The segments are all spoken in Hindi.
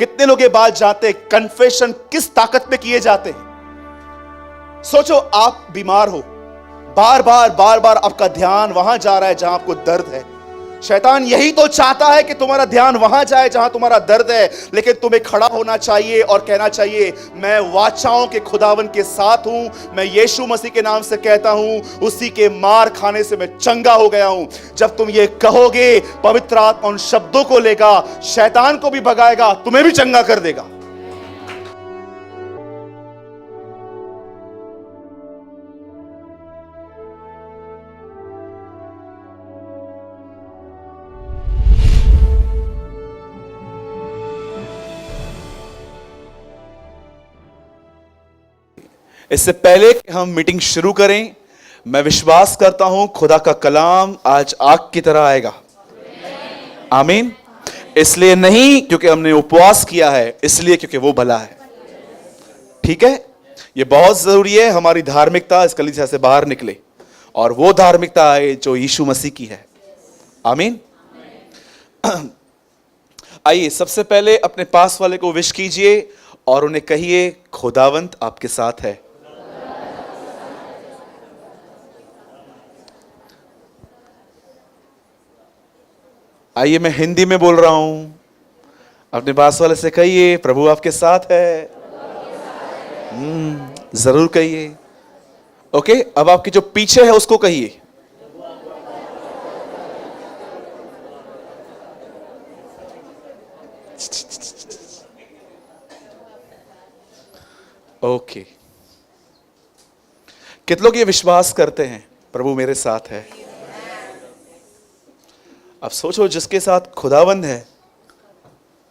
कितने लोग ये बात जानते हैं कन्फेशन किस ताकत में किए जाते हैं? सोचो, आप बीमार हो, बार बार आपका ध्यान वहां जा रहा है जहां आपको दर्द है। शैतान यही तो चाहता है कि तुम्हारा ध्यान वहां जाए जहां तुम्हारा दर्द है, लेकिन तुम्हें खड़ा होना चाहिए और कहना चाहिए, मैं वाचाओं के खुदावन के साथ हूं, मैं यीशु मसीह के नाम से कहता हूं, उसी के मार खाने से मैं चंगा हो गया हूं। जब तुम ये कहोगे, पवित्र आत्मा उन शब्दों को लेगा, शैतान को भी भगाएगा, तुम्हें भी चंगा कर देगा। इससे पहले कि हम मीटिंग शुरू करें, मैं विश्वास करता हूं खुदा का कलाम आज आग की तरह आएगा। आमीन। इसलिए नहीं क्योंकि हमने उपवास किया है, इसलिए क्योंकि वो भला है। ठीक है, ये बहुत जरूरी है। हमारी धार्मिकता इस कलीसिया से बाहर निकले और वो धार्मिकता है जो यीशु मसीह की है। आमीन। आइए सबसे पहले अपने पास वाले को विश कीजिए और उन्हें कहिए, खुदावंत आपके साथ है। आइए मैं हिंदी में बोल रहा हूं, अपने पास वाले से कहिए, प्रभु आपके साथ है। जरूर कहिए। ओके, अब आपके जो पीछे है उसको कहिए। ओके, कितने लोग ये विश्वास करते हैं प्रभु मेरे साथ है? अब सोचो, जिसके साथ खुदावंद है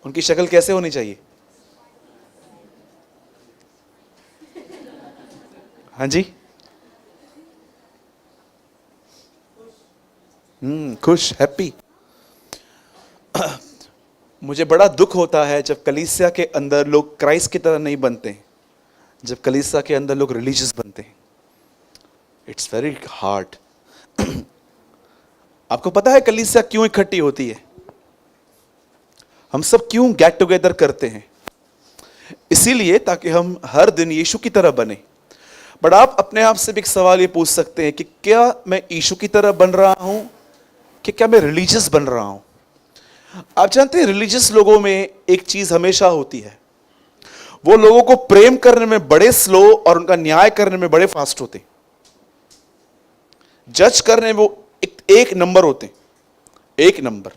उनकी शक्ल कैसे होनी चाहिए? हाँ जी, खुश, हैप्पी। मुझे बड़ा दुख होता है जब कलीसिया के अंदर लोग क्राइस्ट की तरह नहीं बनते, जब कलीसिया के अंदर लोग रिलीजियस बनते हैं। It's very hard. आपको पता है कलीसिया क्यों इकट्ठी होती है? हम सब क्यों गेट टुगेदर करते हैं? इसीलिए ताकि हम हर दिन यीशु की तरह बने। बट आप अपने आप से भी एक सवाल ये पूछ सकते हैं कि क्या मैं यीशु की तरह बन रहा हूं कि क्या मैं रिलीजियस बन रहा हूं? आप जानते हैं रिलीजियस लोगों में एक चीज हमेशा होती है, वो लोगों को प्रेम करने में बड़े स्लो और उनका न्याय करने में बड़े फास्ट होते, जज करने में वो एक नंबर होते, एक नंबर।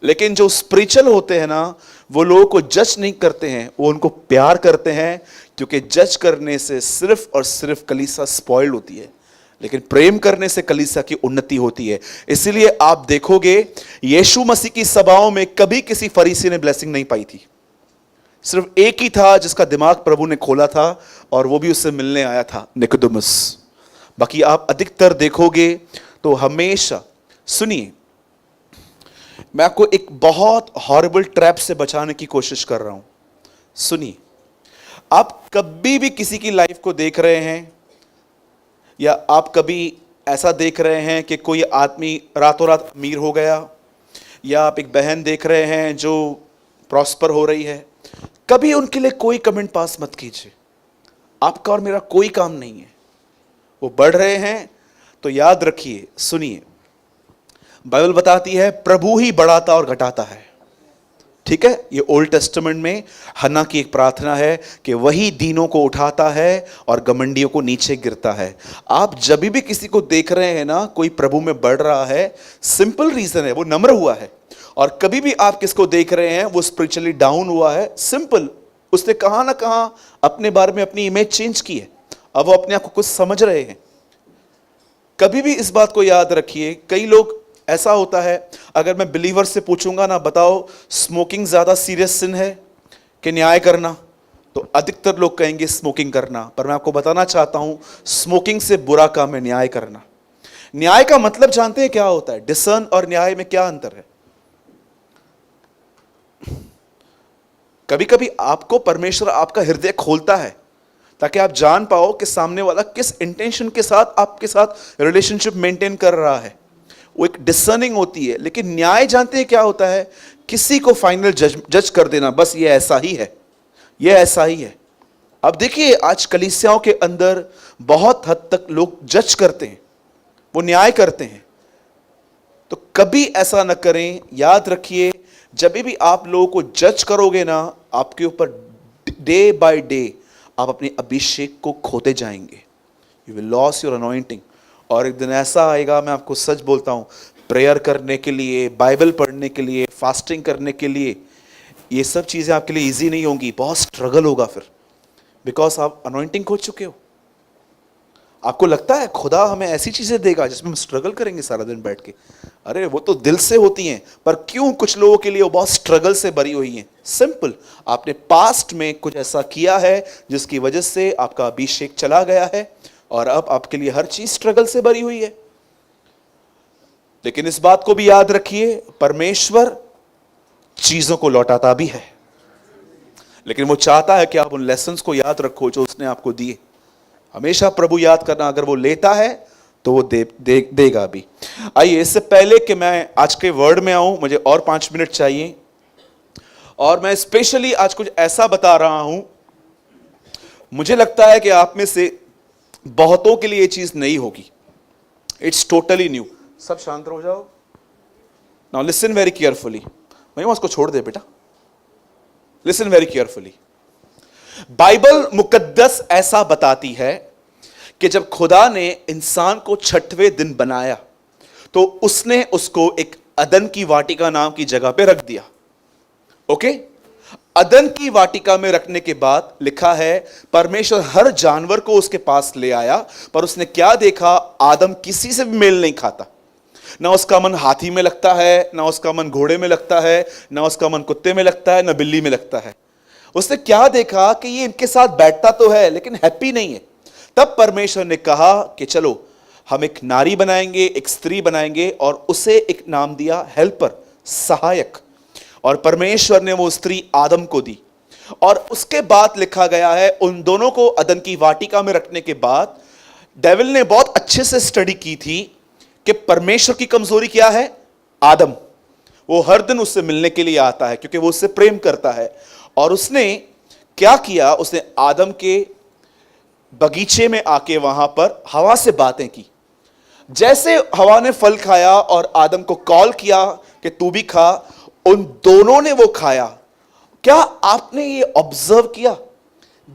लेकिन जो स्पिरिचुअल होते हैं ना, वो लोगों को जज नहीं करते हैं, वो उनको प्यार करते हैं, क्योंकि जज करने से सिर्फ और सिर्फ कलीसिया स्पॉइल होती है, लेकिन प्रेम करने से कलीसिया की उन्नति होती है। इसीलिए आप देखोगे यीशु मसीह की सभाओं में कभी किसी फरीसी ने ब्लेसिंग नहीं पाई थी। सिर्फ एक ही था जिसका दिमाग प्रभु ने खोला था, और वो भी उससे मिलने आया था, निकोदेमुस। बाकी आप अधिकतर देखोगे तो हमेशा, सुनिए, मैं आपको एक बहुत हॉरिबल ट्रैप से बचाने की कोशिश कर रहा हूं। सुनिए, आप कभी भी किसी की लाइफ को देख रहे हैं, या आप कभी ऐसा देख रहे हैं कि कोई आदमी रातों रात अमीर हो गया, या आप एक बहन देख रहे हैं जो प्रॉस्पर हो रही है, कभी उनके लिए कोई कमेंट पास मत कीजिए। आपका और मेरा कोई काम नहीं है। वो बढ़ रहे हैं तो याद रखिए, सुनिए, बाइबल बताती है प्रभु ही बढ़ाता और घटाता है। ठीक है, ये ओल्ड टेस्टामेंट में हन्ना की एक प्रार्थना है कि वही दीनों को उठाता है और घमंडियों को नीचे गिरता है। आप जब भी किसी को देख रहे हैं ना, कोई प्रभु में बढ़ रहा है, सिंपल रीजन है, वो नम्र हुआ है। और कभी भी आप किसको देख रहे हैं वो स्पिरिचुअली डाउन हुआ है, सिंपल, उसने कहां ना कहां अपने बारे में अपनी इमेज चेंज की है, अब वो अपने आप को कुछ समझ रहे हैं। कभी भी इस बात को याद रखिए। कई लोग, ऐसा होता है, अगर मैं बिलीवर से पूछूंगा ना, बताओ स्मोकिंग ज्यादा सीरियस सिन है कि न्याय करना, तो अधिकतर लोग कहेंगे स्मोकिंग करना। पर मैं आपको बताना चाहता हूं, स्मोकिंग से बुरा काम है न्याय करना। न्याय का मतलब जानते हैं क्या होता है? डिसर्न और न्याय में क्या अंतर है? कभी कभी आपको परमेश्वर आपका हृदय खोलता है ताकि आप जान पाओ कि सामने वाला किस इंटेंशन के साथ आपके साथ रिलेशनशिप मेंटेन कर रहा है। वो एक डिसर्निंग होती है। लेकिन न्याय जानते हैं क्या होता है? किसी को फाइनल जज कर देना, बस ये ऐसा ही है, ये ऐसा ही है। अब देखिए आज कलीसियाओं के अंदर बहुत हद तक लोग जज करते हैं, वो न्याय करते हैं। तो कभी ऐसा न करें। याद रखिए, जब भी आप लोगों को जज करोगे ना, आपके ऊपर डे बाय डे आप अपने अभिषेक को खोते जाएंगे। You will loss your anointing. और एक दिन ऐसा आएगा, मैं आपको सच बोलता हूं, प्रेयर करने के लिए, बाइबल पढ़ने के लिए, फास्टिंग करने के लिए, ये सब चीजें आपके लिए इजी नहीं होंगी, बहुत स्ट्रगल होगा फिर, बिकॉज आप अनॉइंटिंग खो चुके हो। आपको लगता है खुदा हमें ऐसी चीजें देगा जिसमें हम स्ट्रगल करेंगे सारा दिन बैठ के? अरे वो तो दिल से होती हैं, पर क्यों कुछ लोगों के लिए वो बहुत स्ट्रगल से भरी हुई हैं। सिंपल, आपने पास्ट में कुछ ऐसा किया है जिसकी वजह से आपका अभिषेक चला गया है और अब आपके लिए हर चीज स्ट्रगल से भरी हुई है। लेकिन इस बात को भी याद रखिए, परमेश्वर चीजों को लौटाता भी है, लेकिन वो चाहता है कि आप उन लेसन्स को याद रखो जो उसने आपको दिए। हमेशा प्रभु याद करना, अगर वो लेता है तो वो देगा भी। आइए, इससे पहले कि मैं आज के वर्ड में आऊं, मुझे और 5 मिनट चाहिए, और मैं स्पेशली आज कुछ ऐसा बता रहा हूं, मुझे लगता है कि आप में से बहुतों के लिए ये चीज नई होगी। It's totally new. सब शांत हो जाओ। Now listen very carefully. मैं उसको छोड़ दे बेटा, लिसन वेरी केयरफुली। बाइबल मुकद्दस ऐसा बताती है कि जब खुदा ने इंसान को 6वें दिन बनाया तो उसने उसको एक अदन की वाटिका नाम की जगह पे रख दिया। ओके, अदन की वाटिका में रखने के बाद लिखा है परमेश्वर हर जानवर को उसके पास ले आया, पर उसने क्या देखा? आदम किसी से भी मेल नहीं खाता। ना उसका मन हाथी में लगता है, ना उसका मन घोड़े में लगता है, ना उसका मन कुत्ते में लगता है, ना बिल्ली में लगता है। उसने क्या देखा कि ये इनके साथ बैठता तो है लेकिन हैप्पी नहीं है। तब परमेश्वर ने कहा कि चलो हम एक नारी बनाएंगे, एक स्त्री बनाएंगे, और उसे एक नाम दिया हेल्पर, सहायक। और परमेश्वर ने वो स्त्री आदम को दी। और उसके बाद लिखा गया है उन दोनों को अदन की वाटिका में रखने के बाद डेविल ने बहुत अच्छे से स्टडी की थी कि परमेश्वर की कमजोरी क्या है? आदम। वो हर दिन उससे मिलने के लिए आता है क्योंकि वो उससे प्रेम करता है। और उसने क्या किया? उसने आदम के बगीचे में आके वहां पर हवा से बातें की। जैसे हवा ने फल खाया और आदम को कॉल किया कि तू भी खा, उन दोनों ने वो खाया। क्या आपने ये ऑब्जर्व किया?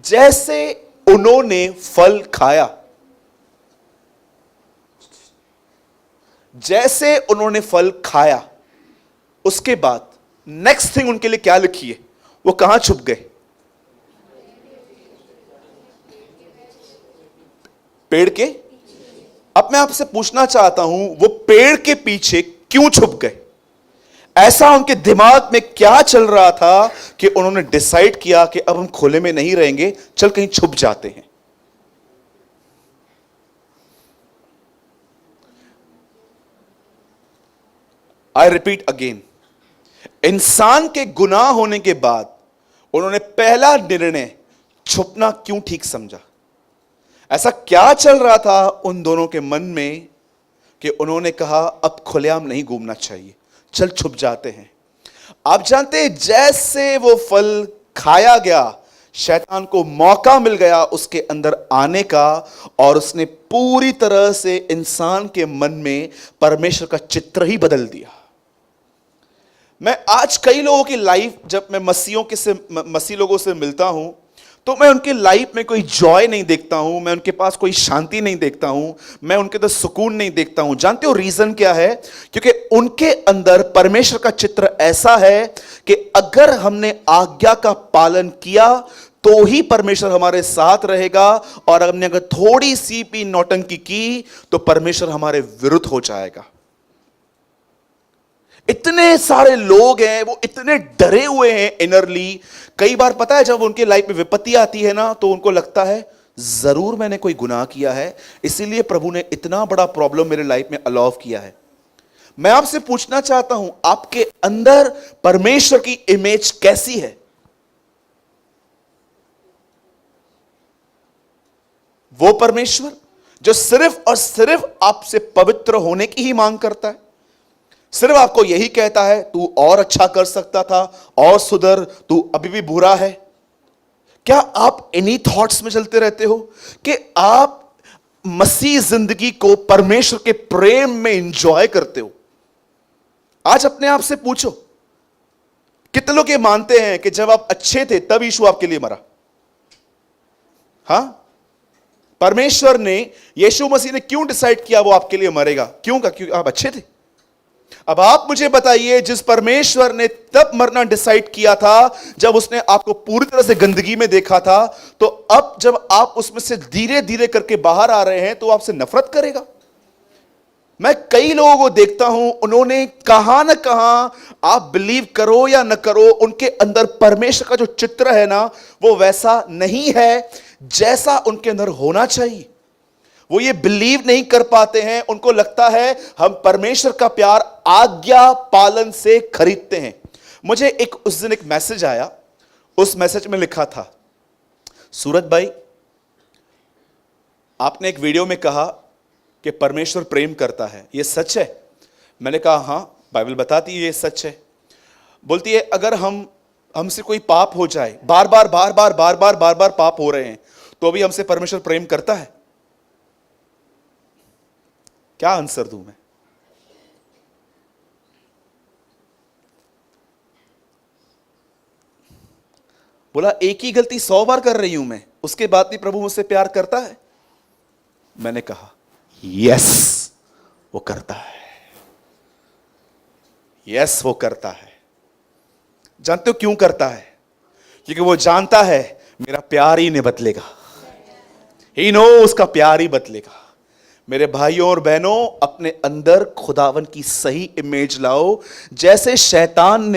जैसे उन्होंने फल खाया, जैसे उन्होंने फल खाया, उसके बाद नेक्स्ट थिंग उनके लिए क्या लिखी है? वो कहां छुप गए? पेड़ के। अब मैं आपसे पूछना चाहता हूं, वो पेड़ के पीछे क्यों छुप गए? ऐसा उनके दिमाग में क्या चल रहा था कि उन्होंने डिसाइड किया कि अब हम खुले में नहीं रहेंगे, चल कहीं छुप जाते हैं। आई रिपीट अगेन, इंसान के गुनाह होने के बाद उन्होंने पहला निर्णय छुपना क्यों ठीक समझा? ऐसा क्या चल रहा था उन दोनों के मन में कि उन्होंने कहा अब खुलेआम नहीं घूमना चाहिए, चल छुप जाते हैं। आप जानते हैं, जैसे वो फल खाया गया, शैतान को मौका मिल गया उसके अंदर आने का, और उसने पूरी तरह से इंसान के मन में परमेश्वर का चित्र ही बदल दिया। मैं आज कई लोगों की लाइफ, जब मैं मसीह लोगों से मिलता हूं, तो मैं उनकी लाइफ में कोई जॉय नहीं देखता हूं, मैं उनके पास कोई शांति नहीं देखता हूं, मैं उनके अंदर सुकून नहीं देखता हूं। जानते हो रीजन क्या है? क्योंकि उनके अंदर परमेश्वर का चित्र ऐसा है कि अगर हमने आज्ञा का पालन किया तो ही परमेश्वर हमारे साथ रहेगा, और हमने अगर थोड़ी सी भी नौटंकी की तो परमेश्वर हमारे विरुद्ध हो जाएगा। इतने सारे लोग हैं, वो इतने डरे हुए हैं इनरली। कई बार पता है, जब उनके लाइफ में विपत्ति आती है ना, तो उनको लगता है जरूर मैंने कोई गुनाह किया है, इसीलिए प्रभु ने इतना बड़ा प्रॉब्लम मेरे लाइफ में अलाउ किया है। मैं आपसे पूछना चाहता हूं, आपके अंदर परमेश्वर की इमेज कैसी है? वो परमेश्वर जो सिर्फ और सिर्फ आपसे पवित्र होने की ही मांग करता है, सिर्फ आपको यही कहता है तू और अच्छा कर सकता था, और सुधर, तू अभी भी बुरा है। क्या आप इन्हीं थॉट्स में चलते रहते हो कि आप मसीह जिंदगी को परमेश्वर के प्रेम में एंजॉय करते हो? आज अपने आप से पूछो, कितने लोग ये मानते हैं कि जब आप अच्छे थे तब यीशु आपके लिए मरा? हां, परमेश्वर ने, यीशु मसीह ने क्यों डिसाइड किया वो आपके लिए मरेगा? क्योंकि आप अच्छे थे। अब आप मुझे बताइए, जिस परमेश्वर ने तब मरना डिसाइड किया था जब उसने आपको पूरी तरह से गंदगी में देखा था, तो अब जब आप उसमें से धीरे धीरे करके बाहर आ रहे हैं तो आपसे नफरत करेगा? मैं कई लोगों को देखता हूं, उन्होंने कहां ना कहां, आप बिलीव करो या न करो, उनके अंदर परमेश्वर का जो चित्र है ना, वो वैसा नहीं है जैसा उनके अंदर होना चाहिए। वो ये बिलीव नहीं कर पाते हैं। उनको लगता है हम परमेश्वर का प्यार आज्ञा पालन से खरीदते हैं। मुझे उस दिन एक मैसेज आया, उस मैसेज में लिखा था, सूरज भाई आपने एक वीडियो में कहा कि परमेश्वर प्रेम करता है, यह सच है? मैंने कहा हां, बाइबल बताती है ये सच है। बोलती है अगर हमसे कोई पाप हो जाए, बार बार पाप हो रहे हैं, तो भी हमसे परमेश्वर प्रेम करता है? क्या आंसर दूं मैं? बोला एक ही गलती 100 बार कर रही हूं मैं, उसके बाद भी प्रभु मुझसे प्यार करता है? मैंने कहा यस, वो करता है। यस, वो करता है। जानते हो क्यों करता है? क्योंकि वो जानता है मेरा प्यार ही नहीं बदलेगा। ही नो, उसका प्यार ही बदलेगा। मेरे भाइयों और बहनों, अपने अंदर खुदावन की सही इमेज लाओ। जैसे शैतान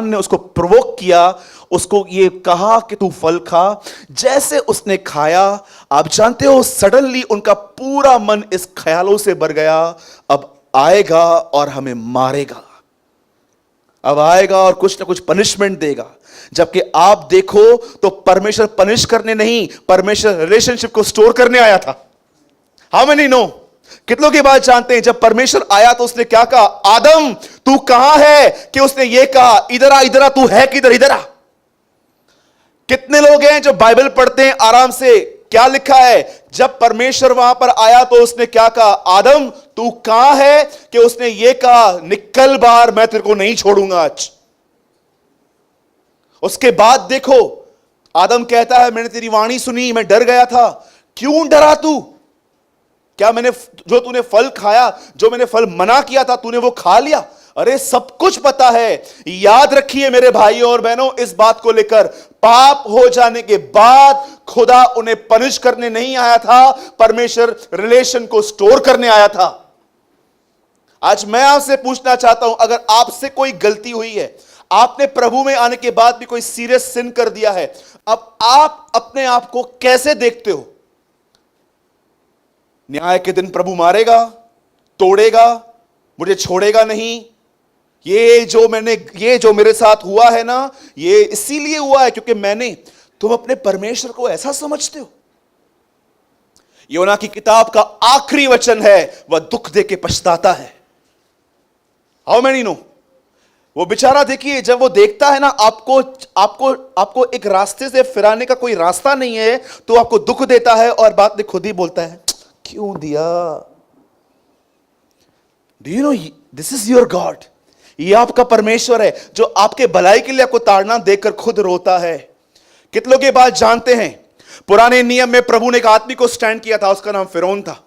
ने उसको प्रोवोक किया, उसको ये कहा कि तू फल खा, जैसे उसने खाया, आप जानते हो सडनली उनका पूरा मन इस ख्यालों से भर गया, अब आएगा और हमें मारेगा, अब आएगा और कुछ ना कुछ पनिशमेंट देगा। जबकि आप देखो तो परमेश्वर पनिश करने नहीं, परमेश्वर रिलेशनशिप को स्टोर करने आया था। How many no? कितनों की बात जानते हैं? जब परमेश्वर आया तो उसने क्या कहा? आदम तू कहां है? कि उसने ये कहा इधर आ, तू है किधर? इधर आ। कितने लोग हैं जो बाइबल पढ़ते हैं आराम से? क्या लिखा है? जब परमेश्वर वहां पर आया तो उसने क्या कहा? आदम तू कहां है? कि उसने ये कहा निकल बाहर, मैं तेरे को नहीं छोड़ूंगा आज। उसके बाद देखो, आदम कहता है मैंने तेरी वाणी सुनी, मैं डर गया था। क्यों डरा तू? क्या जो तूने फल खाया, जो मैंने फल मना किया था, तूने वो खा लिया? अरे सब कुछ पता है। याद रखिए मेरे भाइयों और बहनों, इस बात को लेकर, पाप हो जाने के बाद खुदा उन्हें पनिश करने नहीं आया था, परमेश्वर रिलेशन को स्टोर करने आया था। आज मैं आपसे पूछना चाहता हूं, अगर आपसे कोई गलती हुई है, आपने प्रभु में आने के बाद भी कोई सीरियस सिन कर दिया है, अब आप अपने आप को कैसे देखते हो? न्याय के दिन प्रभु मारेगा, तोड़ेगा, मुझे छोड़ेगा नहीं। ये जो मेरे साथ हुआ है ना, ये इसीलिए हुआ है क्योंकि तुम अपने परमेश्वर को ऐसा समझते हो। योना की किताब का आखिरी वचन है, वह दुख दे के पछताता है। How many no? वो बेचारा देखिए, जब वो देखता है ना आपको एक रास्ते से फिराने का कोई रास्ता नहीं है, तो आपको दुख देता है और बाद में खुद ही बोलता है क्यों दिया? Do you no this is your God? ये आपका परमेश्वर है जो आपके भलाई के लिए आपको ताड़ना देकर खुद रोता है। कितनों के बात जानते हैं? पुराने नियम में प्रभु ने एक आदमी को स्टैंड किया था, उसका नाम फिरौन था।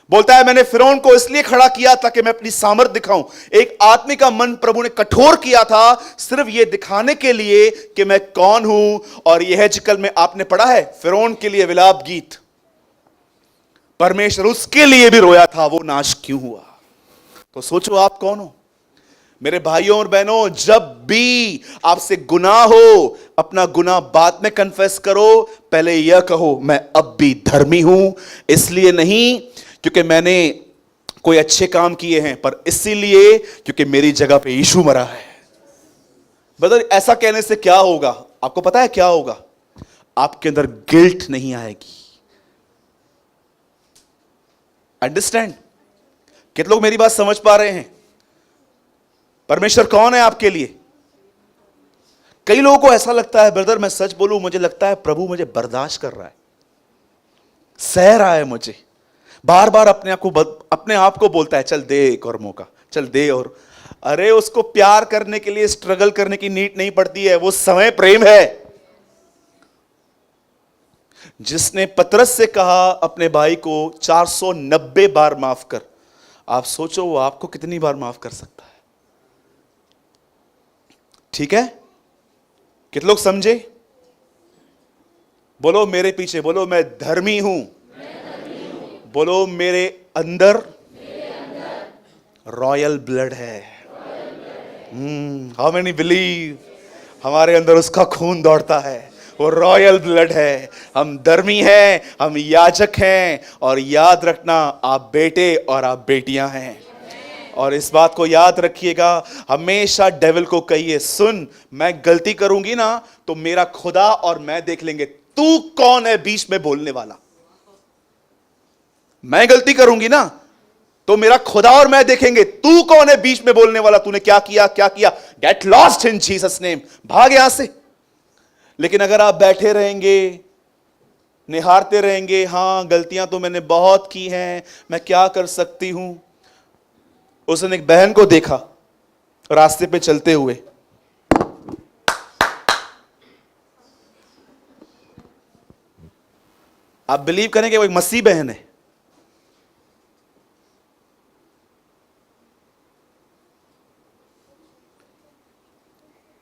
बोलता है मैंने फिरौन को इसलिए खड़ा किया ताकि मैं अपनी सामर्थ दिखाऊं। एक आदमी का मन प्रभु ने कठोर किया था, सिर्फ यह दिखाने के लिए कि मैं कौन हूं। और यह हेजकल में आपने पढ़ा है, फिरौन के लिए विलाप गीत, परमेश्वर उसके लिए भी रोया था, वो नाश क्यों हुआ? तो सोचो आप कौन हो? मेरे भाइयों और बहनों, जब भी आपसे गुनाह हो, अपना गुनाह बाद में कन्फेस करो, पहले यह कहो मैं अब भी धर्मी हूं, इसलिए नहीं क्योंकि मैंने कोई अच्छे काम किए हैं, पर इसीलिए क्योंकि मेरी जगह पे यीशु मरा है। बदर ऐसा कहने से क्या होगा? आपको पता है क्या होगा? आपके अंदर गिल्ट नहीं आएगी। अंडरस्टैंड? कितने लोग मेरी बात समझ पा रहे हैं? परमेश्वर कौन है आपके लिए? कई लोगों को ऐसा लगता है, ब्रदर मैं सच बोलूं, मुझे लगता है प्रभु मुझे बर्दाश्त कर रहा है, सह रहा है मुझे, बार बार अपने आप को बोलता है चल दे एक और मौका, चल दे और। अरे उसको प्यार करने के लिए स्ट्रगल करने की नीड नहीं पड़ती है, वो समय प्रेम है। जिसने पतरस से कहा अपने भाई को 490 बार माफ कर, आप सोचो वो आपको कितनी बार माफ कर सकता है। ठीक है, कितने लोग समझे? बोलो मेरे पीछे, बोलो मैं धर्मी हूं, बोलो मेरे अंदर रॉयल ब्लड है। How many believe? हमारे अंदर उसका खून दौड़ता है, वो रॉयल ब्लड है, हम धर्मी हैं, हम याजक हैं। और याद रखना, आप बेटे और आप बेटियां हैं। और इस बात को याद रखिएगा, हमेशा डेविल को कहिए, सुन मैं गलती करूंगी ना तो मेरा खुदा और मैं देख लेंगे, तू कौन है बीच में बोलने वाला। मैं गलती करूंगी ना तो मेरा खुदा और मैं देखेंगे, तू कौन है बीच में बोलने वाला, तूने क्या किया क्या किया। Get lost in Jesus name, भाग यहां से। लेकिन अगर आप बैठे रहेंगे, निहारते रहेंगे, हां गलतियां तो मैंने बहुत की हैं, मैं क्या कर सकती हूं। उसने एक बहन को देखा रास्ते पे चलते हुए, आप बिलीव करेंगे वो एक मसीह बहन है।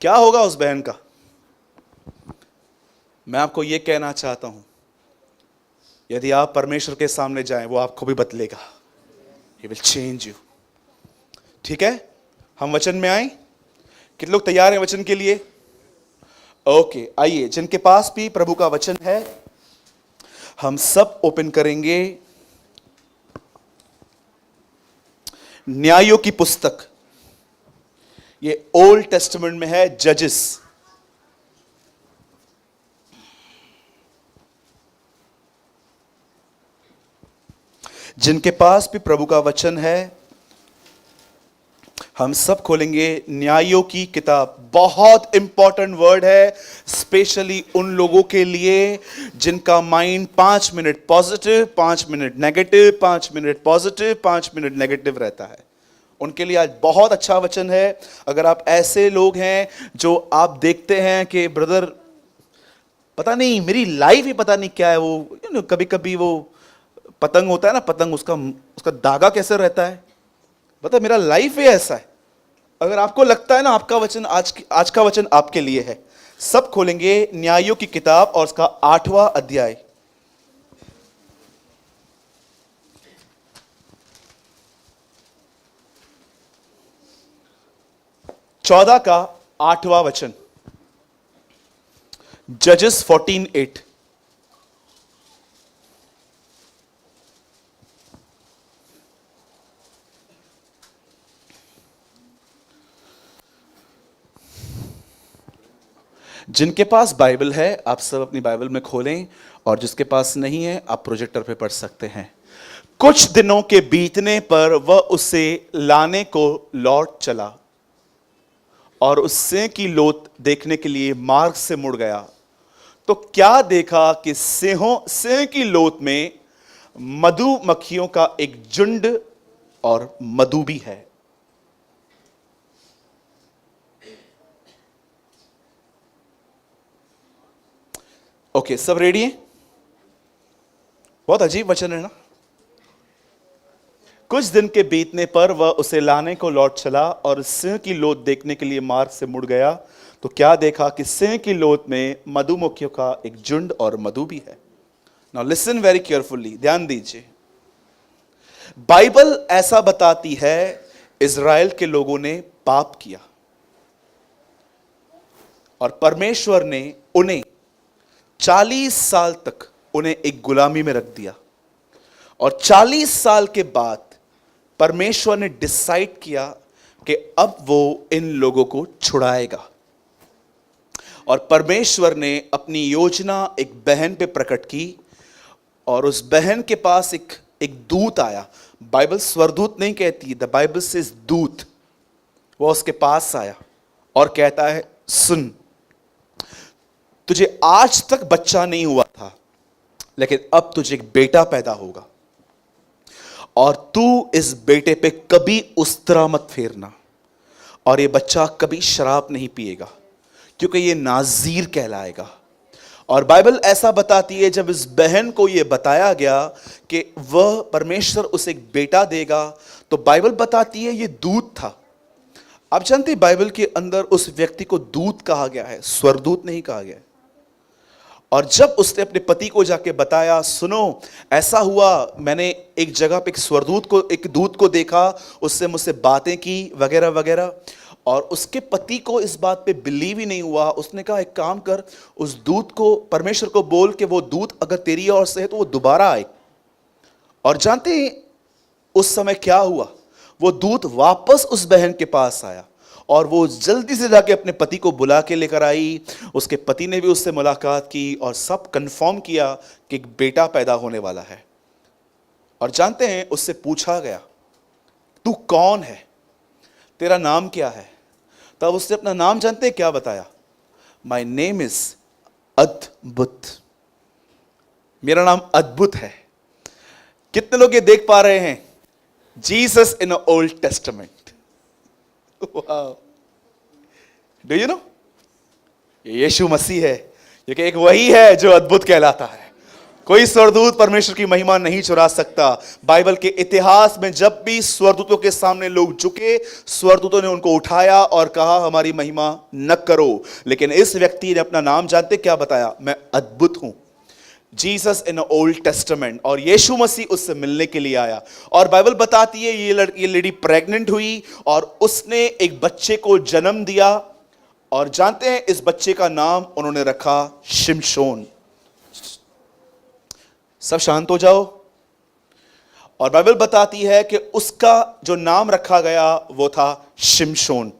क्या होगा उस बहन का? मैं आपको यह कहना चाहता हूं, यदि आप परमेश्वर के सामने जाएं, वो आपको भी बदलेगा। He will change you। ठीक है, हम वचन में आए। कितने लोग तैयार हैं वचन के लिए? ओके, आइए, जिनके पास भी प्रभु का वचन है, हम सब ओपन करेंगे न्यायों की पुस्तक। ये ओल्ड टेस्टामेंट में है, जजेस। जिनके पास भी प्रभु का वचन है, हम सब खोलेंगे न्यायों की किताब। बहुत इंपॉर्टेंट वर्ड है, स्पेशली उन लोगों के लिए जिनका mind 5 minute positive, 5 minute negative, 5 minute positive, 5 minute negative रहता है। उनके लिए आज बहुत अच्छा वचन है। अगर आप ऐसे लोग हैं जो आप देखते हैं कि ब्रदर पता नहीं मेरी लाइफ ही पता नहीं क्या है, वो कभी कभी वो पतंग होता है ना, पतंग उसका धागा कैसे रहता है, बता मेरा लाइफ ही ऐसा है। अगर आपको लगता है ना आपका वचन आज का वचन आपके लिए है, सब खोलेंगे न्यायों की किताब और उसका 8वां अध्याय। चौदह का 8वां वचन, जजेस 14:8। जिनके पास बाइबल है आप सब अपनी बाइबल में खोलें, और जिसके पास नहीं है आप प्रोजेक्टर पे पढ़ सकते हैं। कुछ दिनों के बीतने पर वह उसे लाने को लौट चला और उस सिंह की लोथ देखने के लिए मार्ग से मुड़ गया, तो क्या देखा कि सिंह की लोथ में मधुमक्खियों का एक झुंड और मधु भी है। ओके, सब रेडी हैं? बहुत अजीब वचन है ना। कुछ दिन के बीतने पर वह उसे लाने को लौट चला और सिंह की लोथ देखने के लिए मार्ग से मुड़ गया, तो क्या देखा कि सिंह की लोथ में मधुमक्खियों का एक झुंड और मधु भी है। नाउ लिसन वेरी केयरफुली, ध्यान दीजिए। बाइबल ऐसा बताती है इज़राइल के लोगों ने पाप किया और परमेश्वर ने उन्हें 40 साल तक उन्हें एक गुलामी में रख दिया, और 40 साल के बाद परमेश्वर ने डिसाइड किया कि अब वो इन लोगों को छुड़ाएगा। और परमेश्वर ने अपनी योजना एक बहन पे प्रकट की, और उस बहन के पास एक दूत आया। बाइबल स्वरदूत नहीं कहती, द बाइबल सेज दूत। वो उसके पास आया और कहता है, सुन, तुझे आज तक बच्चा नहीं हुआ था, लेकिन अब तुझे एक बेटा पैदा होगा, और तू इस बेटे पे कभी उस तरह मत फेरना, और ये बच्चा कभी शराब नहीं पिएगा, क्योंकि ये नाज़ीर कहलाएगा। और बाइबल ऐसा बताती है, जब इस बहन को ये बताया गया कि वह परमेश्वर उसे एक बेटा देगा, तो बाइबल बताती है ये दूत था। आप जानते हैं बाइबल के अंदर उस व्यक्ति को दूत कहा गया है, स्वर्गदूत नहीं कहा गया है। और जब उसने अपने पति को जाके बताया, सुनो ऐसा हुआ, मैंने एक जगह पे एक दूत को देखा, उससे मुझसे बातें की वगैरह वगैरह, और उसके पति को इस बात पे बिलीव ही नहीं हुआ। उसने कहा, एक काम कर, उस दूत को, परमेश्वर को बोल कि वो दूत अगर तेरी ओर से है तो वो दोबारा आए। और जानते हैं उस समय क्या हुआ? वो दूत वापस उस बहन के पास आया, और वो जल्दी से जाके अपने पति को बुला के लेकर आई। उसके पति ने भी उससे मुलाकात की और सब कंफर्म किया कि एक बेटा पैदा होने वाला है। और जानते हैं उससे पूछा गया, तू कौन है, तेरा नाम क्या है? तब उसने अपना नाम जानते हैं क्या बताया? माई नेम इज अद्भुत, मेरा नाम अद्भुत है। कितने लोग ये देख पा रहे हैं? Jesus in Old Testament. Do you know, Yeshu Masih है, क्योंकि एक वही है जो अद्भुत कहलाता है। कोई स्वर्गदूत परमेश्वर की महिमा नहीं चुरा सकता। बाइबल के इतिहास में जब भी स्वर्गदूतों के सामने लोग झुके, स्वर्गदूतों ने उनको उठाया और कहा, हमारी महिमा न करो। लेकिन इस व्यक्ति ने अपना नाम जानते क्या बताया? मैं अद्भुत हूं। Jesus in Old testament. और यीशु मसीह उससे मिलने के लिए आया। और बाइबल बताती है ये लेडी प्रेग्नेंट हुई और उसने एक बच्चे को जन्म दिया। और जानते हैं इस बच्चे का नाम उन्होंने रखा शिमशोन। सब शांत हो जाओ। और बाइबल बताती है कि उसका जो नाम रखा गया वो था शिमशोन।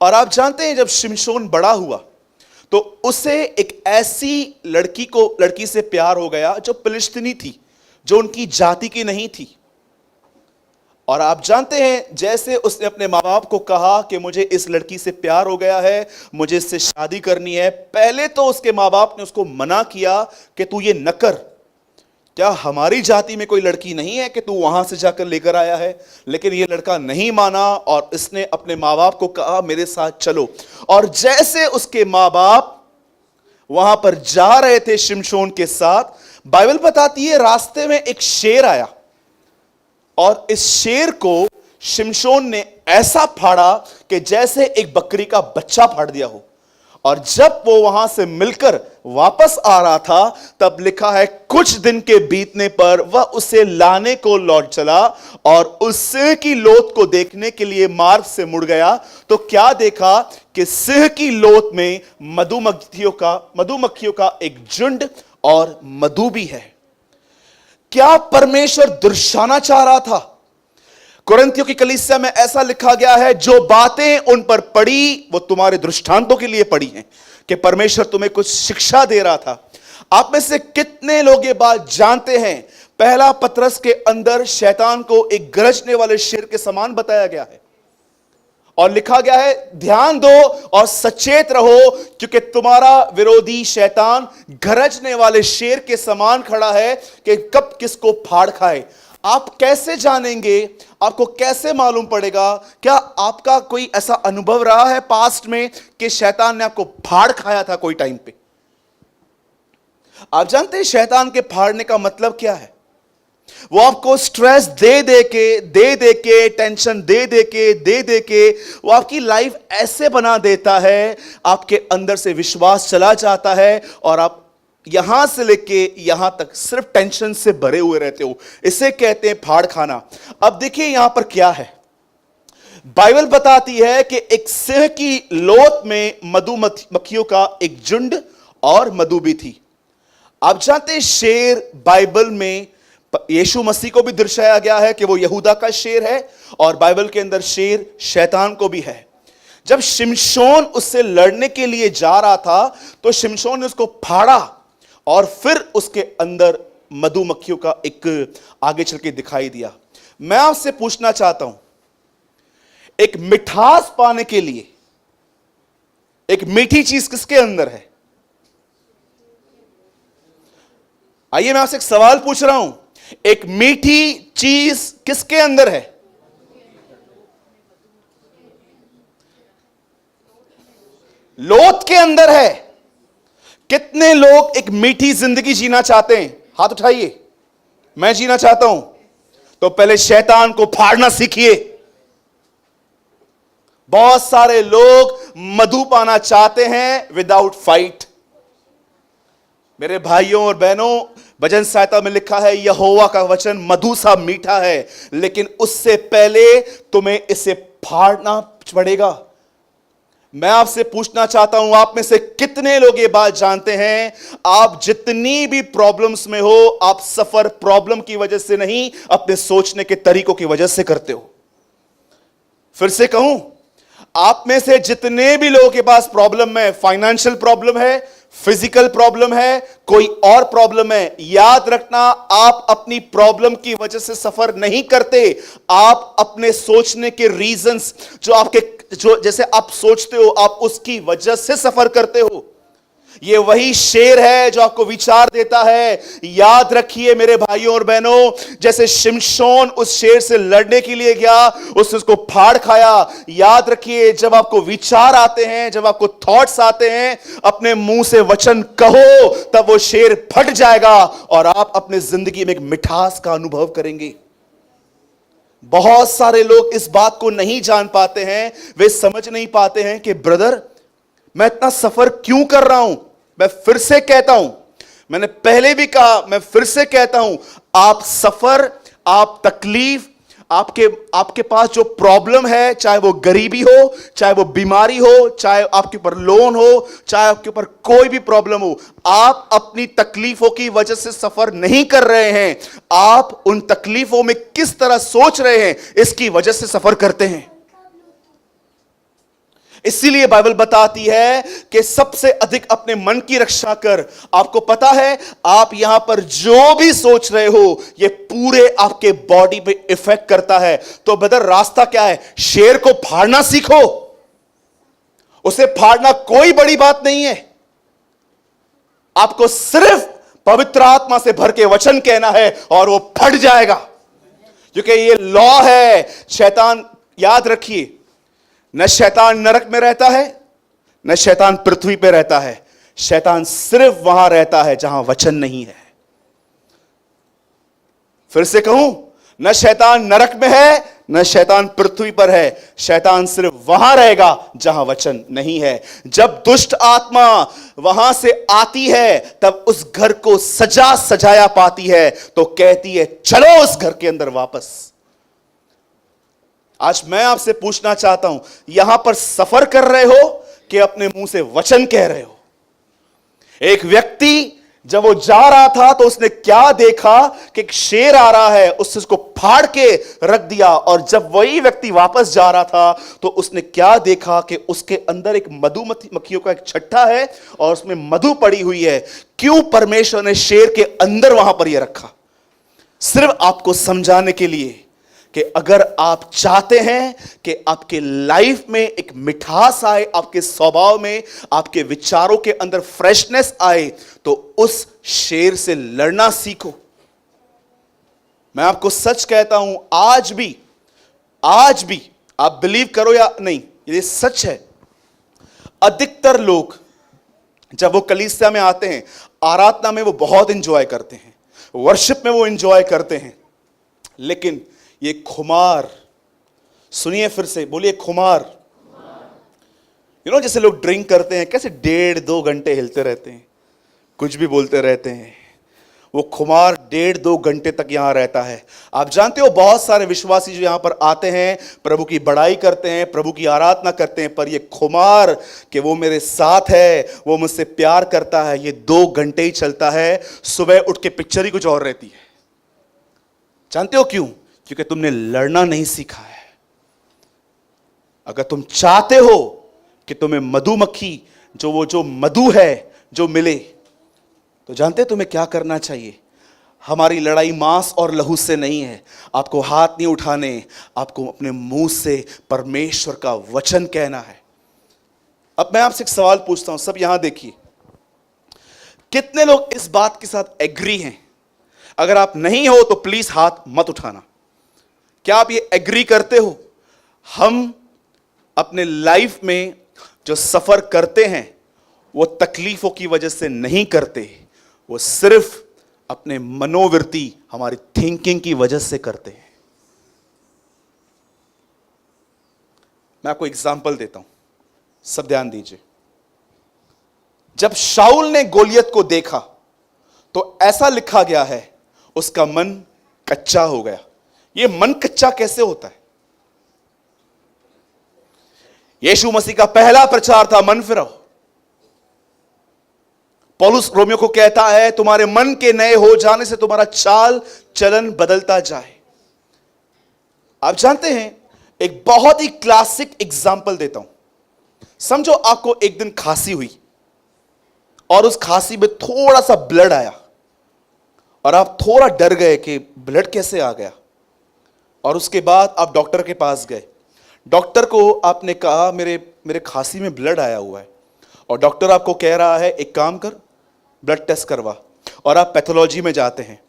और आप जानते हैं जब शिमशोन बड़ा हुआ तो उसे एक ऐसी लड़की से प्यार हो गया जो फिलिस्तीनी थी, जो उनकी जाति की नहीं थी। और आप जानते हैं जैसे उसने अपने माँ बाप को कहा कि मुझे इस लड़की से प्यार हो गया है, मुझे इससे शादी करनी है, पहले तो उसके माँ बाप ने उसको मना किया कि तू ये न कर, क्या हमारी जाति में कोई लड़की नहीं है कि तू वहां से जाकर लेकर आया है? लेकिन ये लड़का नहीं माना और इसने अपने माँ बाप को कहा मेरे साथ चलो। और जैसे उसके माँ बाप वहां पर जा रहे थे शिमशोन के साथ, बाइबल बताती है रास्ते में एक शेर आया और इस शेर को शिमशोन ने ऐसा फाड़ा कि जैसे एक बकरी का बच्चा फाड़ दिया हो। और जब वो वहां से मिलकर वापस आ रहा था तब लिखा है कुछ दिन के बीतने पर वह उसे लाने को लौट चला और उस सिंह की लोथ को देखने के लिए मार्ग से मुड़ गया तो क्या देखा कि सिंह की लोथ में मधुमक्खियों का एक झुंड और मधु भी है। क्या परमेश्वर दर्शाना चाह रहा था? कुरिन्थियों की कलीसिया में ऐसा लिखा गया है, जो बातें उन पर पड़ी वो तुम्हारे दृष्टांतों के लिए पड़ी हैं, कि परमेश्वर तुम्हें कुछ शिक्षा दे रहा था। आप में से कितने लोग ये बात जानते हैं? पहला पतरस के अंदर शैतान को एक गरजने वाले शेर के समान बताया गया है और लिखा गया है ध्यान दो और सचेत रहो, क्योंकि तुम्हारा विरोधी शैतान गरजने वाले शेर के समान खड़ा है कि कब किसको फाड़ खाए। आप कैसे जानेंगे? आपको कैसे मालूम पड़ेगा? क्या आपका कोई ऐसा अनुभव रहा है पास्ट में कि शैतान ने आपको फाड़ खाया था कोई टाइम पे? आप जानते हैं शैतान के फाड़ने का मतलब क्या है? वो आपको स्ट्रेस दे दे के टेंशन दे दे के वो आपकी लाइफ ऐसे बना देता है, आपके अंदर से विश्वास चला जाता है और आप यहां से लेके यहां तक सिर्फ टेंशन से भरे हुए रहते हो। इसे कहते हैं फाड़ खाना। अब देखिए यहां पर क्या है, बाइबल बताती है कि एक सिंह की लोथ में मधुमक्खियों का एक झुंड और मधु भी थी। आप जानते हैं शेर बाइबल में यीशु मसीह को भी दर्शाया गया है कि वो यहूदा का शेर है और बाइबल के अंदर शेर शैतान को भी है। जब शिमशोन उससे लड़ने के लिए जा रहा था तो शिमशोन ने उसको फाड़ा और फिर उसके अंदर मधुमक्खियों का एक आगे चल के दिखाई दिया। मैं आपसे पूछना चाहता हूं, एक मिठास पाने के लिए एक मीठी चीज किसके अंदर है? आइए मैं आपसे एक सवाल पूछ रहा हूं, एक मीठी चीज किसके अंदर है? लोथ के अंदर है। कितने लोग एक मीठी जिंदगी जीना चाहते हैं? हाथ उठाइए। मैं जीना चाहता हूं तो पहले शैतान को फाड़ना सीखिए। बहुत सारे लोग मधु पाना चाहते हैं विदाउट फाइट। मेरे भाइयों और बहनों, भजन संहिता में लिखा है यहोवा का वचन मधु सा मीठा है, लेकिन उससे पहले तुम्हें इसे फाड़ना पड़ेगा। मैं आपसे पूछना चाहता हूं, आप में से कितने लोग ये बात जानते हैं, आप जितनी भी प्रॉब्लम्स में हो, आप सफर प्रॉब्लम की वजह से नहीं, अपने सोचने के तरीकों की वजह से करते हो। फिर से कहूं, आप में से जितने भी लोगों के पास प्रॉब्लम है, फाइनेंशियल प्रॉब्लम है, फिजिकल प्रॉब्लम है, कोई और प्रॉब्लम है, याद रखना, आप अपनी प्रॉब्लम की वजह से सफर नहीं करते। आप अपने सोचने के रीजंस, जो जैसे आप सोचते हो, आप उसकी वजह से सफर करते हो। ये वही शेर है जो आपको विचार देता है। याद रखिए मेरे भाइयों और बहनों, जैसे शिमशोन उस शेर से लड़ने के लिए गया, उसने उसको फाड़ खाया। याद रखिए, जब आपको विचार आते हैं, जब आपको थॉट्स आते हैं, अपने मुंह से वचन कहो, तब वो शेर फट जाएगा और आप अपने जिंदगी में एक मिठास का अनुभव करेंगे। बहुत सारे लोग इस बात को नहीं जान पाते हैं, वे समझ नहीं पाते हैं कि ब्रदर, मैं इतना सफर क्यों कर रहा हूं। मैं फिर से कहता हूं, मैंने पहले भी कहा, मैं फिर से कहता हूं, आप सफर, आप तकलीफ, आपके पास जो प्रॉब्लम है, चाहे वो गरीबी हो, चाहे वो बीमारी हो, चाहे आपके ऊपर लोन हो, चाहे आपके ऊपर कोई भी प्रॉब्लम हो, आप अपनी तकलीफों की वजह से सफर नहीं कर रहे हैं। आप उन तकलीफों में किस तरह सोच रहे हैं, इसकी वजह से सफर करते हैं। इसीलिए बाइबल बताती है कि सबसे अधिक अपने मन की रक्षा कर। आपको पता है, आप यहां पर जो भी सोच रहे हो, यह पूरे आपके बॉडी पे इफेक्ट करता है। तो ब्रदर, रास्ता क्या है? शेर को फाड़ना सीखो। उसे फाड़ना कोई बड़ी बात नहीं है। आपको सिर्फ पवित्र आत्मा से भर के वचन कहना है और वो फट जाएगा, क्योंकि ये लॉ है। शैतान, याद रखिए, न शैतान नरक में रहता है, न शैतान पृथ्वी पे रहता है। शैतान सिर्फ वहां रहता है जहां वचन नहीं है। फिर से कहूं, न शैतान नरक में है, न शैतान पृथ्वी पर है। शैतान सिर्फ वहां रहेगा जहां वचन नहीं है। जब दुष्ट आत्मा वहां से आती है, तब उस घर को सजा सजाया पाती है, तो कहती है चलो उस घर के अंदर वापस। आज मैं आपसे पूछना चाहता हूं, यहां पर सफर कर रहे हो कि अपने मुंह से वचन कह रहे हो? एक व्यक्ति जब वो जा रहा था तो उसने क्या देखा कि एक शेर आ रहा है, उसने उसको फाड़ के रख दिया। और जब वही व्यक्ति वापस जा रहा था तो उसने क्या देखा कि उसके अंदर एक मधुमक्खियों का एक छट्टा है और उसमें मधु पड़ी हुई है। क्यों परमेश्वर ने शेर के अंदर वहां पर यह रखा? सिर्फ आपको समझाने के लिए कि अगर आप चाहते हैं कि आपके लाइफ में एक मिठास आए, आपके स्वभाव में, आपके विचारों के अंदर फ्रेशनेस आए, तो उस शेर से लड़ना सीखो। मैं आपको सच कहता हूं, आज भी आप बिलीव करो या नहीं, ये सच है, अधिकतर लोग जब वो कलीसिया में आते हैं, आराधना में वो बहुत इंजॉय करते हैं, वर्शिप में वो इंजॉय करते हैं, लेकिन ये खुमार, सुनिए फिर से, बोलिए खुमार। जैसे लोग ड्रिंक करते हैं, कैसे 1.5-2 घंटे हिलते रहते हैं, कुछ भी बोलते रहते हैं, वो खुमार 1.5-2 घंटे तक यहां रहता है। आप जानते हो, बहुत सारे विश्वासी जो यहां पर आते हैं, प्रभु की बड़ाई करते हैं, प्रभु की आराधना करते हैं, पर ये खुमार कि वो मेरे साथ है, वो मुझसे प्यार करता है, ये 2 घंटे ही चलता है। सुबह उठ के पिक्चर ही कुछ और रहती है। जानते हो क्यों? क्योंकि तुमने लड़ना नहीं सीखा है। अगर तुम चाहते हो कि तुम्हें मधुमक्खी, जो मधु है, जो मिले, तो जानते हो तुम्हें क्या करना चाहिए? हमारी लड़ाई मांस और लहू से नहीं है। आपको हाथ नहीं उठाने, आपको अपने मुंह से परमेश्वर का वचन कहना है। अब मैं आपसे एक सवाल पूछता हूं, सब यहां देखिए, कितने लोग इस बात के साथ एग्री हैं? अगर आप नहीं हो तो प्लीज हाथ मत उठाना। क्या आप ये एग्री करते हो? हम अपने लाइफ में जो सफर करते हैं वो तकलीफों की वजह से नहीं करते, वो सिर्फ अपने मनोवृत्ति, हमारी थिंकिंग की वजह से करते हैं। मैं आपको एग्जांपल देता हूं, सब ध्यान दीजिए। जब शाऊल ने गोलियत को देखा तो ऐसा लिखा गया है, उसका मन कच्चा हो गया। यह मन कच्चा कैसे होता है? यीशु मसीह का पहला प्रचार था, मन फिराओ। पौलुस रोमियो को कहता है, तुम्हारे मन के नए हो जाने से तुम्हारा चाल चलन बदलता जाए। आप जानते हैं, एक बहुत ही क्लासिक एग्जाम्पल देता हूं। समझो आपको एक दिन खांसी हुई और उस खांसी में थोड़ा सा ब्लड आया और आप थोड़ा डर गए कि ब्लड कैसे आ गया, और उसके बाद आप डॉक्टर के पास गए। डॉक्टर को आपने कहा मेरे खांसी में ब्लड आया हुआ है, और डॉक्टर आपको कह रहा है एक काम कर, ब्लड टेस्ट करवा। और आप पैथोलॉजी में जाते हैं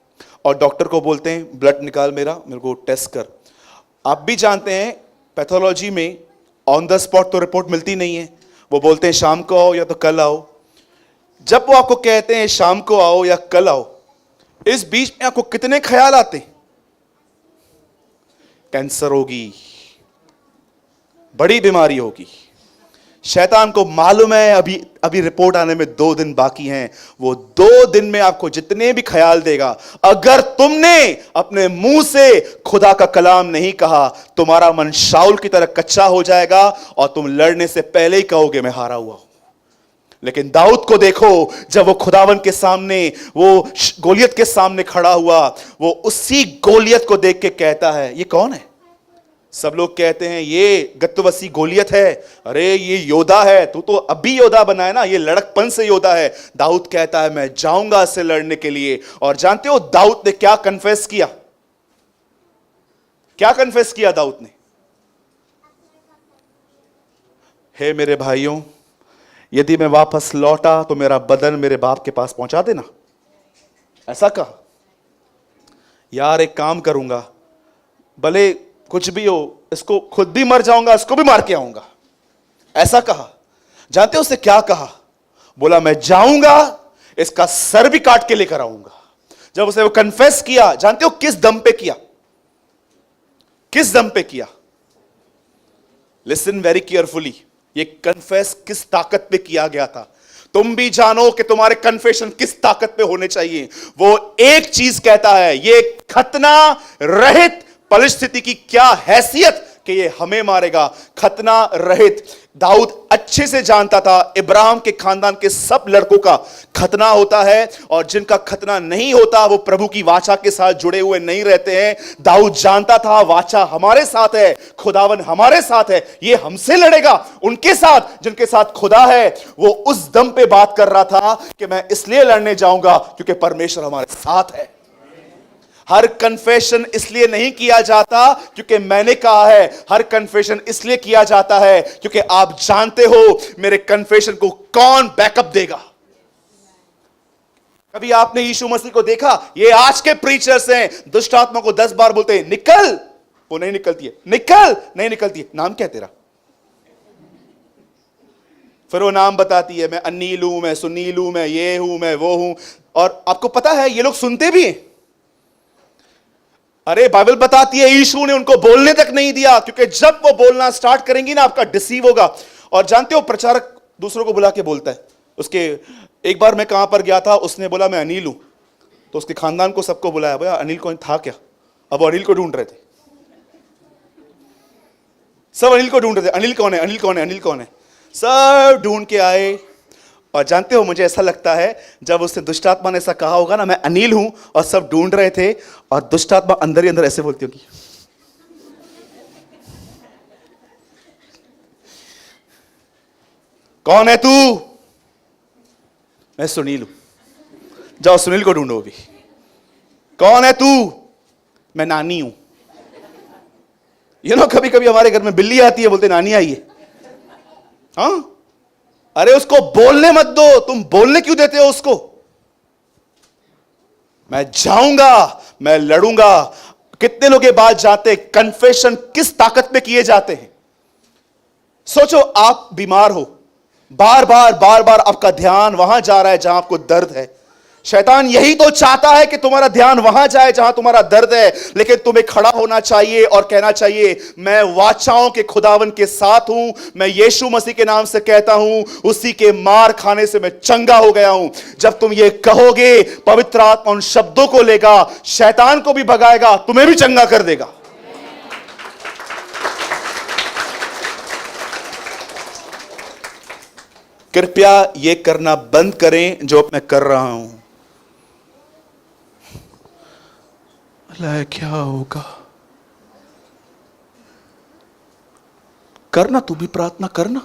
और डॉक्टर को बोलते हैं ब्लड निकाल मेरे को टेस्ट कर। आप भी जानते हैं पैथोलॉजी में ऑन द स्पॉट तो रिपोर्ट मिलती नहीं है, वो बोलते हैं शाम को आओ या तो कल आओ। जब वो आपको कहते हैं शाम को आओ या कल आओ, इस बीच में आपको कितने ख्याल आते हैं? कैंसर होगी, बड़ी बीमारी होगी। शैतान को मालूम है अभी रिपोर्ट आने में 2 दिन बाकी हैं। वो 2 दिन में आपको जितने भी ख्याल देगा, अगर तुमने अपने मुंह से खुदा का कलाम नहीं कहा, तुम्हारा मन शाऊल की तरह कच्चा हो जाएगा और तुम लड़ने से पहले ही कहोगे मैं हारा हुआ हूं। लेकिन दाऊद को देखो, जब वो खुदावन के सामने, वो गोलियत के सामने खड़ा हुआ, वो उसी गोलियत को देख के कहता है ये कौन है? सब लोग कहते हैं ये गत्वसी गोलियत है, अरे ये योद्धा है, तू तो अभी योद्धा बना है ना, ये लड़कपन से योद्धा है। दाऊद कहता है मैं जाऊंगा इससे लड़ने के लिए। और जानते हो दाऊद ने क्या कन्फेस किया? क्या कन्फेस किया दाऊद ने? हे मेरे भाइयों, यदि मैं वापस लौटा तो मेरा बदन मेरे बाप के पास पहुंचा देना। ऐसा कहा। यार एक काम करूंगा, भले कुछ भी हो, इसको खुद भी मर जाऊंगा, इसको भी मार के आऊंगा। ऐसा कहा। जानते हो उसने क्या कहा? बोला मैं जाऊंगा, इसका सर भी काट के लेकर आऊंगा। जब उसने वो कन्फेस किया, जानते हो किस दम पे किया? किस दम पे किया? Listen very carefully. ये कन्फेस किस ताकत पे किया गया था? तुम भी जानो कि तुम्हारे कन्फेशन किस ताकत पे होने चाहिए। वो एक चीज कहता है, ये खतना रहित परिस्थिति की क्या हैसियत कि ये हमें मारेगा। खतना रहित। दाऊद अच्छे से जानता था इब्राहिम के खानदान के सब लड़कों का खतना होता है, और जिनका खतना नहीं होता वो प्रभु की वाचा के साथ जुड़े हुए नहीं रहते हैं। दाऊद जानता था वाचा हमारे साथ है, खुदावन हमारे साथ है, ये हमसे लड़ेगा। उनके साथ जिनके साथ खुदा है, वो उस दम पे बात कर रहा था कि मैं इसलिए लड़ने जाऊंगा क्योंकि परमेश्वर हमारे साथ है। हर कन्फेशन इसलिए नहीं किया जाता क्योंकि मैंने कहा है, हर कन्फेशन इसलिए किया जाता है क्योंकि आप जानते हो मेरे कन्फेशन को कौन बैकअप देगा। कभी आपने यीशु मसीह को देखा? ये आज के प्रीचर्स हैं, दुष्ट आत्मा को 10 बार बोलते हैं निकल, वो नहीं निकलती है, निकल, नहीं निकलती है। नाम क्या तेरा? फिर वो नाम बताती है, मैं अनिल हूं, मैं सुनील हूं, मैं ये हूं, मैं वो हूं। और आपको पता है ये लोग सुनते भी हैं। अरे बाइबल बताती है यीशु ने उनको बोलने तक नहीं दिया, क्योंकि जब वो बोलना स्टार्ट करेंगी ना आपका डिसीव होगा। और जानते हो प्रचारक दूसरों को बुला के बोलता है। उसके एक बार मैं कहां पर गया था, उसने बोला मैं अनिल हूं, तो उसके खानदान को सबको बुलाया, भैया अनिल कौन था क्या? अब वो अनिल को ढूंढ रहे थे, सब अनिल को ढूंढ रहे थे, अनिल कौन है, अनिल कौन है, अनिल कौन है। सब ढूंढ के आए। और जानते हो मुझे ऐसा लगता है जब उसने दुष्टात्मा ने ऐसा कहा होगा ना मैं अनिल हूं, और सब ढूंढ रहे थे, और दुष्टात्मा अंदर ही अंदर ऐसे बोलती होगी, कौन है तू? मैं सुनील हूं। जाओ सुनील को ढूंढो भी। कौन है तू? मैं नानी हूं। कभी कभी हमारे घर में बिल्ली आती है, बोलते नानी आई है। हाँ, अरे उसको बोलने मत दो, तुम बोलने क्यों देते हो उसको? मैं जाऊंगा, मैं लड़ूंगा। कितने लोग ये बात जानते? कन्फेशन किस ताकत में किए जाते हैं? सोचो, आप बीमार हो, बार बार आपका ध्यान वहां जा रहा है जहां आपको दर्द है। शैतान यही तो चाहता है कि तुम्हारा ध्यान वहां जाए जहां तुम्हारा दर्द है, लेकिन तुम्हें खड़ा होना चाहिए और कहना चाहिए, मैं वाचाओं के खुदावन के साथ हूं, मैं यीशु मसीह के नाम से कहता हूं, उसी के मार खाने से मैं चंगा हो गया हूं। जब तुम ये कहोगे, पवित्र आत्मा उन शब्दों को लेगा, शैतान को भी भगाएगा, तुम्हें भी चंगा कर देगा। कृपया ये करना बंद करें जो मैं कर रहा हूं। अल्लाह, क्या होगा? करना, तू भी प्रार्थना करना।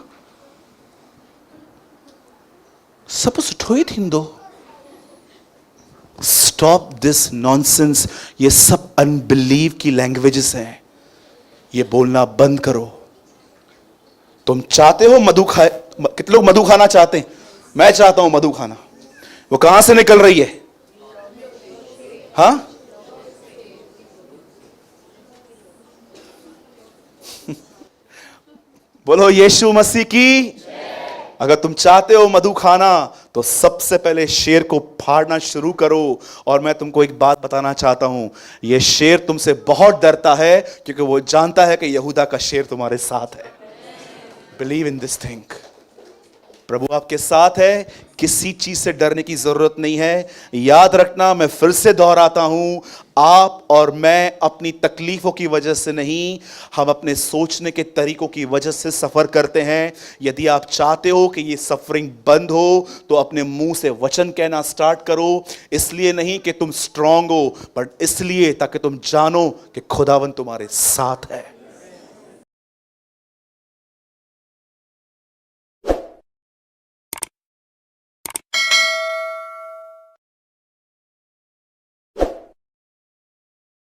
सब ठोए थी दो। Stop this nonsense. ये सब अनबिलीव की लैंग्वेजेस हैं, ये बोलना बंद करो। तुम चाहते हो मधु खाए? कितने लोग मधु खाना चाहते हैं? मैं चाहता हूं मधु खाना। वो कहां से निकल रही है? हाँ, बोलो यीशु मसीह की। अगर तुम चाहते हो मधु खाना, तो सबसे पहले शेर को फाड़ना शुरू करो। और मैं तुमको एक बात बताना चाहता हूं, यह शेर तुमसे बहुत डरता है, क्योंकि वो जानता है कि यहूदा का शेर तुम्हारे साथ है। Believe in this thing. प्रभु आपके साथ है, किसी चीज से डरने की जरूरत नहीं है। याद रखना, मैं फिर से दोहराता हूं, आप और मैं अपनी तकलीफों की वजह से नहीं, हम अपने सोचने के तरीकों की वजह से सफर करते हैं। यदि आप चाहते हो कि ये सफरिंग बंद हो, तो अपने मुंह से वचन कहना स्टार्ट करो। इसलिए नहीं कि तुम स्ट्रांग हो, बट इसलिए ताकि तुम जानो कि खुदावन तुम्हारे साथ है।